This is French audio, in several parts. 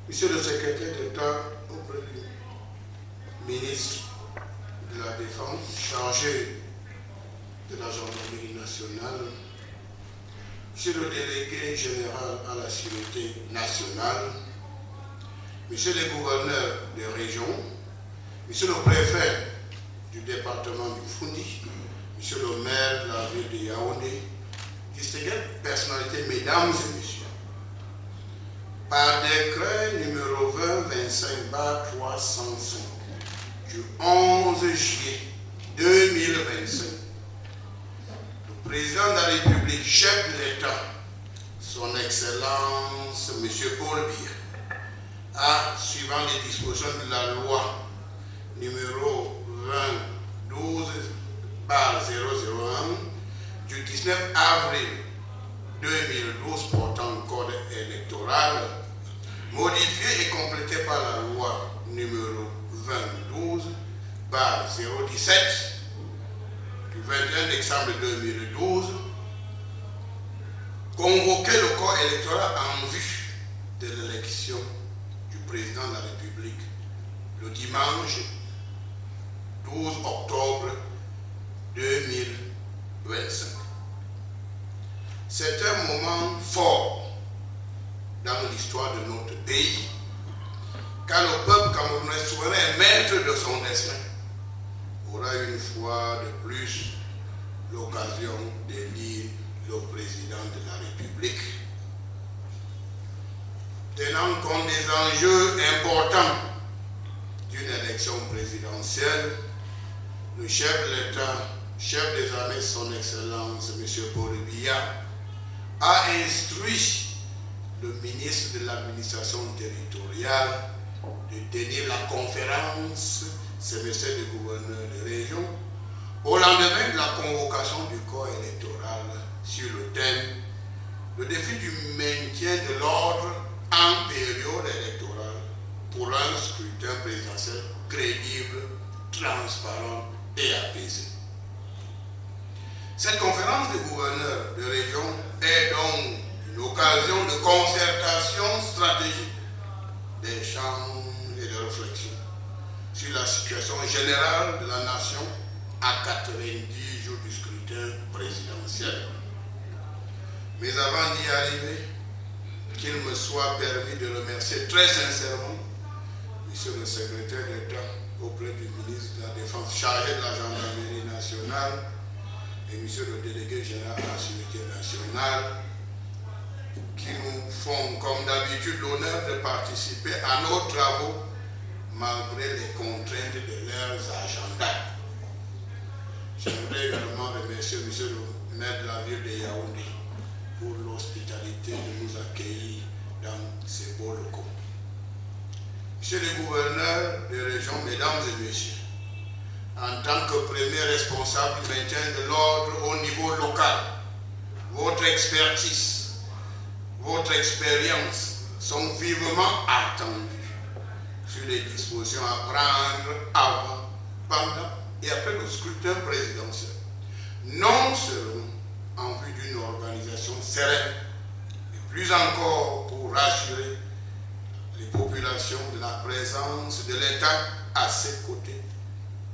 Monsieur le secrétaire d'État auprès du ministre de la Défense, chargé de la gendarmerie nationale, Monsieur le délégué général à la sécurité nationale, Monsieur le gouverneur des régions, Monsieur le préfet du département du Foundi, Monsieur le maire de la ville de Yaoundé, distinguées personnalités, mesdames et messieurs, par décret numéro 20-25/305 du 11 juillet 2025, le président de la République, chef de l'État, son Excellence M. Paul Biya, a, suivant les dispositions de la loi numéro 2012/001 du 19 avril 2012 portant code électoral, modifié et complété par la loi numéro 2012/017 du 21 décembre 2012, convoqué le corps électoral en vue de l'élection du président de la République le dimanche 12 octobre 2025. C'est un moment fort dans l'histoire de notre pays, car le peuple camerounais souverain, maître de son destin, aura une fois de plus l'occasion d'élire le président de la République. Tenant compte des enjeux importants d'une élection présidentielle, le chef de l'État, chef des armées, son Excellence M. Paul Biya, a instruit le ministre de l'administration territoriale de tenir la conférence, c'est M. le gouverneur de région, au lendemain de la convocation du corps électoral sur le thème « Le défi du maintien de l'ordre en période électorale pour un scrutin présidentiel crédible, transparent et apaisé ». Cette conférence des gouverneurs de région est donc une occasion de concertation stratégique, d'échange et de réflexion sur la situation générale de la nation à 90 jours du scrutin présidentiel. Mais avant d'y arriver, qu'il me soit permis de remercier très sincèrement Monsieur le secrétaire d'État auprès du ministre de la Défense chargé de la gendarmerie nationale et Monsieur le délégué général à la sécurité nationale qui nous font comme d'habitude l'honneur de participer à nos travaux malgré les contraintes de leurs agendas. J'aimerais également remercier Monsieur le maire de la ville de Yaoundé pour l'hospitalité de nous accueillir dans ces beaux locaux. Monsieur le gouverneur de région, mesdames et messieurs, en tant que premier responsable du maintien de l'ordre au niveau local, votre expertise, votre expérience sont vivement attendues sur les dispositions à prendre avant, pendant et après le scrutin présidentiel. Non seulement en vue d'une organisation sereine, mais plus encore pour rassurer les populations de la présence de l'État à ses côtés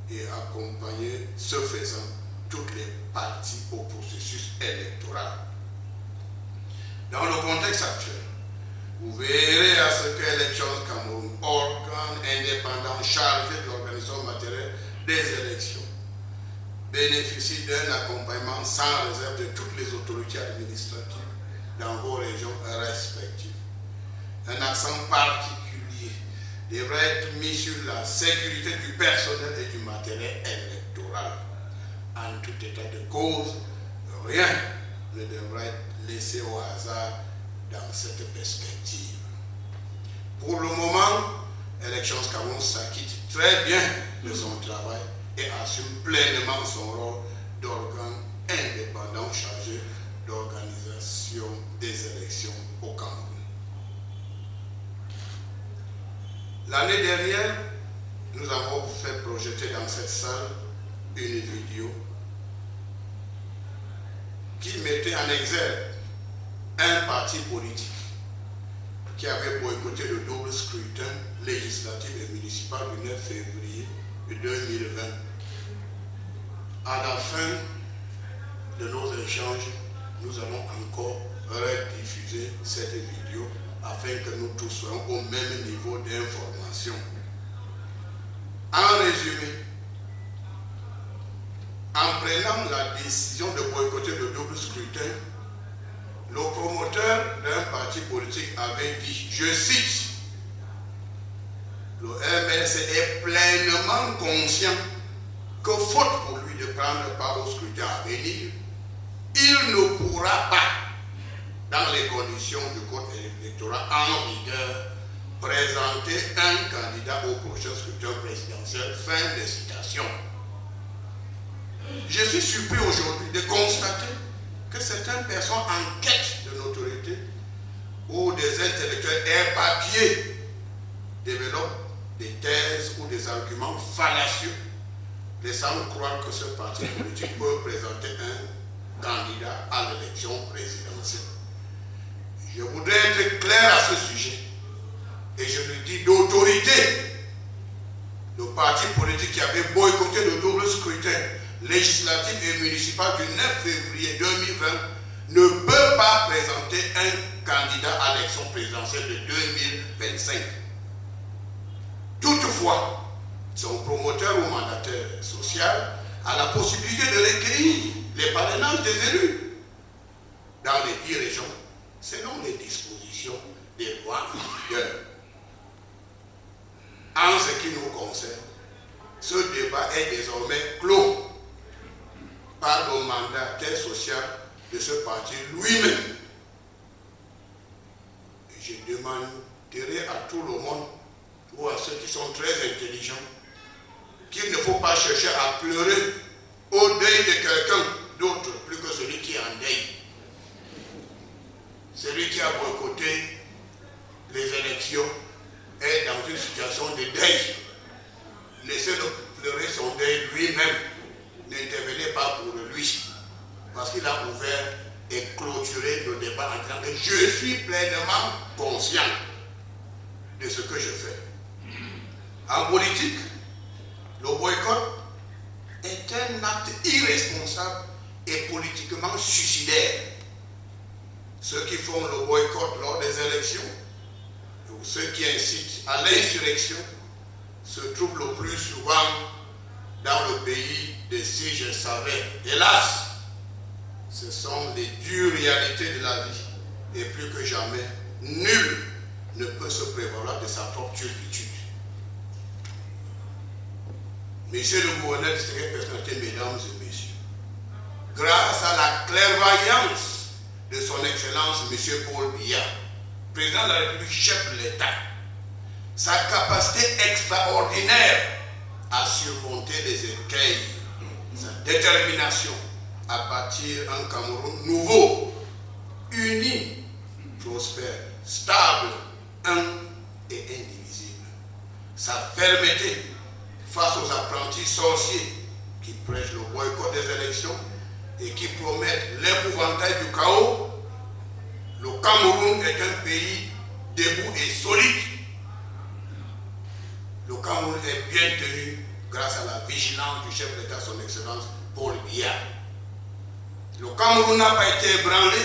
et accompagner, ce faisant, toutes les parties au processus électoral. Dans le contexte actuel, vous verrez à ce que Élections Cameroun, organe indépendant chargé de l'organisation matérielle des élections, bénéficie d'un accompagnement sans réserve de toutes les autorités administratives dans vos régions respectives. Un accent particulier devrait être mis sur la sécurité du personnel et du matériel électoral. En tout état de cause, rien ne devrait être laissé au hasard dans cette perspective. Pour le moment, Élections Cameroun s'acquitte très bien de son travail et assume pleinement son rôle d'organe indépendant chargé d'organisation des élections au Cameroun. L'année dernière, nous avons fait projeter dans cette salle une vidéo qui mettait en exergue un parti politique qui avait boycotté le double scrutin février 2020. À la fin de nos échanges, nous allons encore rediffuser cette vidéo afin que nous tous soyons au même niveau d'information. En résumé, en prenant la décision de boycotter le double scrutin, le promoteur d'un parti politique avait dit, je cite, le MLC est pleinement conscient que faute pour lui de prendre part au scrutin à venir, il ne pourra pas, dans les conditions du code électoral en vigueur, présenter un candidat au prochain scrutin présidentiel. Fin de citation. Je suis surpris aujourd'hui de constater que certaines personnes en quête de notoriété ou des intellectuels éparpillés développent des thèses ou des arguments fallacieux, laissant croire que ce parti politique peut présenter un candidat à l'élection présidentielle. Je voudrais être clair à ce sujet, et je le dis d'autorité. Le parti politique qui avait boycotté le double scrutin législatif et municipal du 9 février 2020 ne peut pas présenter un candidat à l'élection présidentielle de 2025. Toutefois, son promoteur ou mandataire social a la possibilité de recueillir les parrainages des élus dans les 10 régions selon les dispositions des lois en vigueur. En ce qui nous concerne, ce débat est désormais clos par le mandataire social de ce parti lui-même. Et je demanderai à tout le monde, ou à ceux qui sont très intelligents, qu'il ne faut pas chercher à pleurer au deuil de quelqu'un d'autre, plus que celui qui est en deuil. Celui qui a boycotté les élections est dans une situation de deuil. Laissez-le pleurer son deuil lui-même. N'intervenez pas pour lui, parce qu'il a ouvert et clôturé le débat en disant que je suis pleinement conscient de ce que je fais. En politique, le boycott est un acte irresponsable et politiquement suicidaire. Ceux qui font le boycott lors des élections, ou ceux qui incitent à l'insurrection, se trouvent le plus souvent dans le pays de si je savais. Hélas, ce sont les dures réalités de la vie. Et plus que jamais, nul ne peut se prévaloir de sa propre turpitude. Monsieur le gouverneur du secrétaire personnalité, mesdames et messieurs, grâce à la clairvoyance de son Excellence Monsieur Paul Biya, président de la République, chef de l'État, sa capacité extraordinaire à surmonter les écueils, sa détermination à bâtir un Cameroun nouveau, uni, prospère, stable, un et indivisible. Sa fermeté face aux apprentis sorciers qui prêchent le boycott des élections et qui promettent l'épouvantail du chaos. Le Cameroun est un pays debout et solide. Le Cameroun est bien tenu grâce à la vigilance du chef d'État, son Excellence Paul Biya. Le Cameroun n'a pas été ébranlé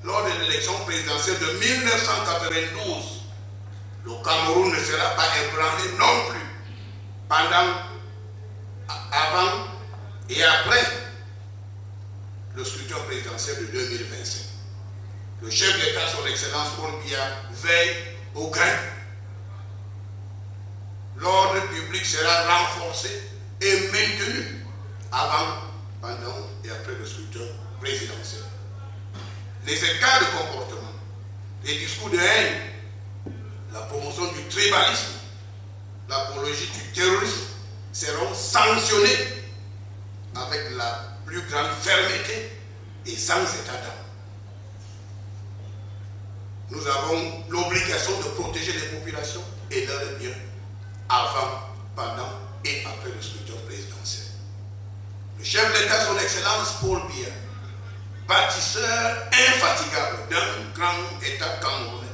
lors de l'élection présidentielle de 1992. Le Cameroun ne sera pas ébranlé non plus pendant, avant et après le scrutin présidentiel de 2025. Le chef d'État, son Excellence Paul Biya, veille au grain. L'ordre public sera renforcé et maintenu avant, pendant et après le scrutin présidentiel. Les écarts de comportement, les discours de haine, la promotion du tribalisme, l'apologie du terrorisme seront sanctionnés avec la plus grande fermeté et sans état d'âme. Nous avons l'obligation de protéger les populations et leurs biens avant, pendant et après le scrutin présidentiel. Le chef d'État, son Excellence Paul Biya, bâtisseur infatigable d'un grand État camerounais,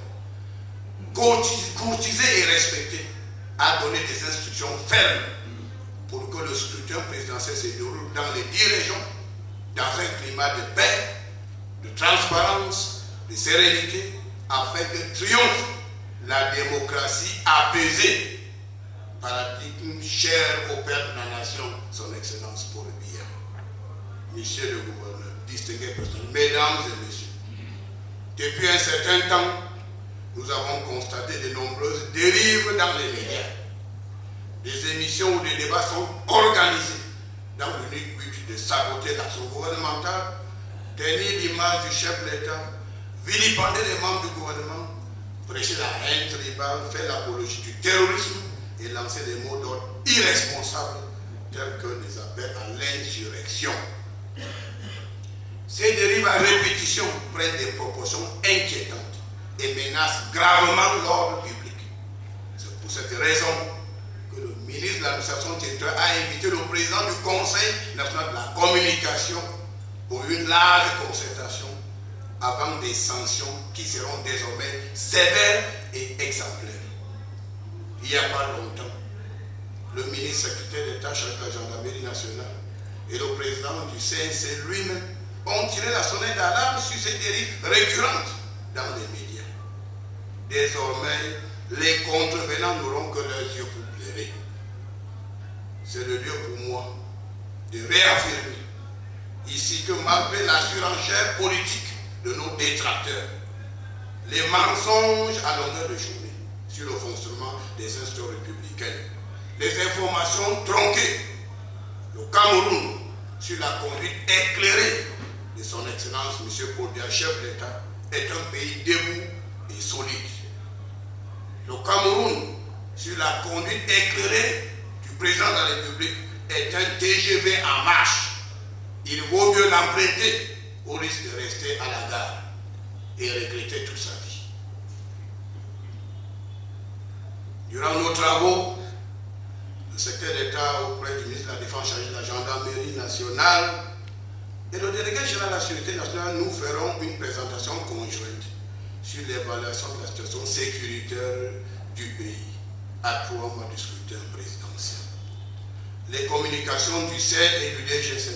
courtisé et respecté, a donné des instructions fermes pour que le scrutin présidentiel se déroule dans les 10 régions, dans un climat de paix, de transparence, de sérénité, afin que triomphe la démocratie apaisée, paradigme cher au père de la nation, son excellence Paul Biya. Monsieur le gouverneur, distingués personnes, mesdames et messieurs, depuis un certain temps, nous avons constaté de nombreuses dérives dans les médias. Des émissions ou des débats sont organisés dans l'unique but de saboter l'action gouvernementale, tenir l'image du chef de l'État, vilipender les membres du gouvernement, prêcher la haine tribale, faire l'apologie du terrorisme et lancer des mots d'ordre irresponsables tels que les appels à l'insurrection. Ces dérives à répétition prennent des proportions inquiétantes et menacent gravement l'ordre public. C'est pour cette raison que le ministre de l'administration territoriale a invité le président du Conseil national de la communication pour une large concertation avant des sanctions qui seront désormais sévères et exemplaires. Il n'y a pas longtemps, le ministre secrétaire d'État chargé de la gendarmerie nationale et le président du CNC lui-même ont tiré la sonnette d'alarme sur ces dérives récurrentes dans les médias. Désormais, les contrevenants n'auront que leurs yeux pour pleurer. C'est le lieu pour moi de réaffirmer ici que malgré la surenchère politique de nos détracteurs, les mensonges à longueur de journée sur le fonctionnement des institutions républicaines, les informations tronquées, le Cameroun sur la conduite éclairée de son Excellence M. Paul Biya, chef d'État, est un pays debout et solide. Le Cameroun sur la conduite éclairée du président de la République est un TGV en marche. Il vaut mieux l'emprunter au risque de rester à la gare et regretter toute sa vie. Durant nos travaux, le secrétaire d'État auprès du ministre de la Défense chargé de la gendarmerie nationale et le délégué général de la sécurité nationale, nous ferons une présentation conjointe sur l'évaluation de la situation sécuritaire du pays à 3 mois du scrutin présidentiel. Les communications du CED et du DGC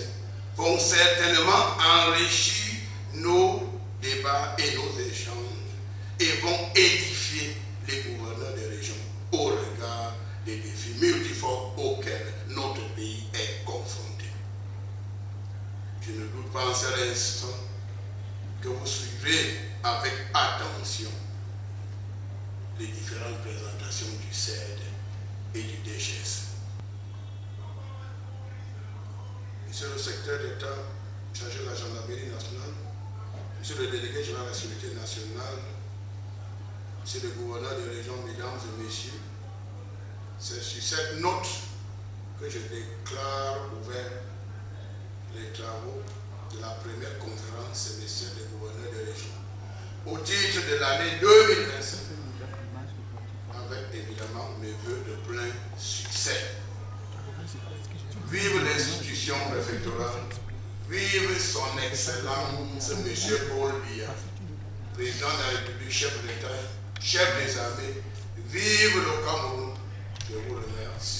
vont certainement enrichir nos débats et nos échanges et vont édifier les gouverneurs des régions au regard des défis multiformes auxquels notre pays est confronté. Je ne doute pas en cet instant que vous suivrez avec attention les différentes présentations du CED et du DGS. Monsieur le secrétaire d'État chargé de la gendarmerie nationale, Monsieur le délégué général de la sécurité nationale, Monsieur le gouverneur des régions, mesdames et messieurs, c'est sur cette note que je déclare ouvert les travaux de la première conférence sémestrielle des gouverneurs des régions au titre de l'année 2025, avec évidemment mes vœux de plein succès. Vive l'institution préfectorale, vive son Excellence M. Paul Biya, président de la République, chef de l'État, chef des armées, vive le Cameroun. Je vous remercie.